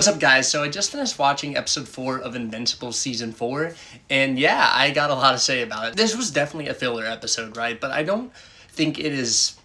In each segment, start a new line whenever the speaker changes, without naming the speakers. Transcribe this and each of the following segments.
What's up, guys? So I just finished watching episode 4 of Invincible season 4, and yeah, I got a lot to say about it. This was definitely a filler episode, right? But I don't think it is,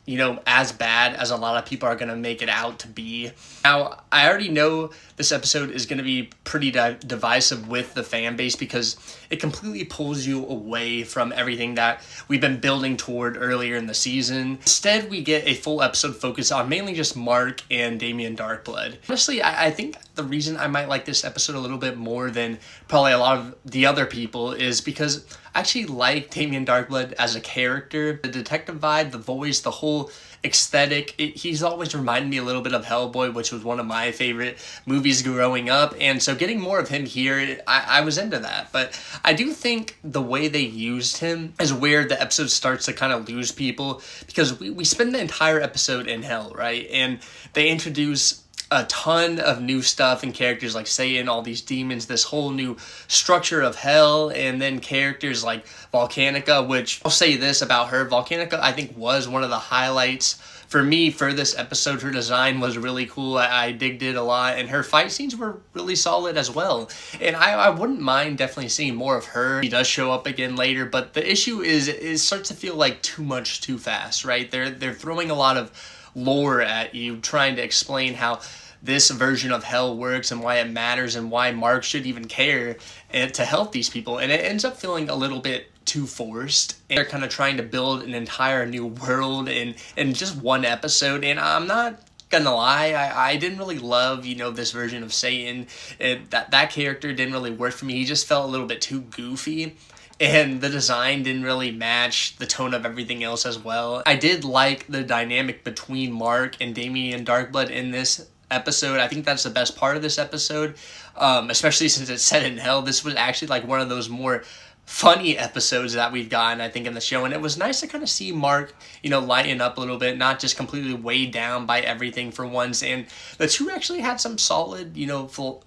as bad as a lot of people are going to make it out to be. Now, I already know this episode is going to be pretty divisive with the fan base because it completely pulls you away from everything that we've been building toward earlier in the season. Instead, we get a full episode focused on mainly just Mark and Damien Darkblood. Honestly, I think the reason I might like this episode a little bit more than probably a lot of the other people is because I actually like Damien Darkblood as a character. The detective vibe, the voice, the whole aesthetic, he's always reminded me a little bit of Hellboy, which was one of my favorite movies growing up, and so getting more of him here, I was into that. But I do think the way they used him is where the episode starts to kind of lose people, because we spend the entire episode in hell, right? And they introduce a ton of new stuff and characters like Satan, all these demons, this whole new structure of hell, and then characters like Volcanica, which I'll say this about her. Volcanica, I think, was one of the highlights for me for this episode. Her design was really cool. I digged it a lot, and her fight scenes were really solid as well. And I wouldn't mind definitely seeing more of her. She does show up again later, but the issue is it starts to feel like too much too fast, right? They're throwing a lot of lore at you, trying to explain how this version of hell works and why it matters and why Mark should even care and to help these people, and it ends up feeling a little bit too forced. And they're kind of trying to build an entire new world in just one episode, and I'm not gonna lie, I didn't really love, this version of Satan. That character didn't really work for me. He just felt a little bit too goofy, and the design didn't really match the tone of everything else as well. I did like the dynamic between Mark and Damien Darkblood in this episode. I think that's the best part of this episode, especially since it's set in hell. This was actually like one of those more funny episodes that we've gotten, I think, in the show, and it was nice to kind of see Mark, lighten up a little bit, not just completely weighed down by everything for once. And the two actually had some solid,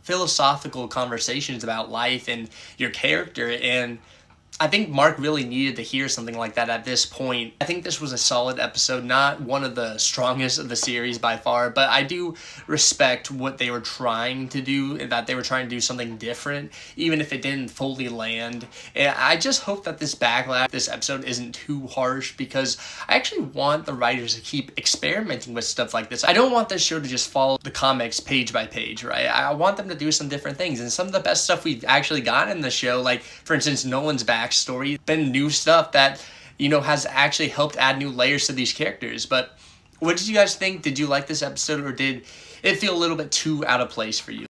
philosophical conversations about life and your character, and I think Mark really needed to hear something like that at this point. I think this was a solid episode, not one of the strongest of the series by far, but I do respect what they were trying to do, and that they were trying to do something different, even if it didn't fully land. And I just hope that this backlash, this episode, isn't too harsh, because I actually want the writers to keep experimenting with stuff like this. I don't want this show to just follow the comics page by page, right? I want them to do some different things, and some of the best stuff we've actually gotten in the show, like, for instance, Nolan's backstory, been new stuff that, has actually helped add new layers to these characters. But what did you guys think? Did you like this episode, or did it feel a little bit too out of place for you?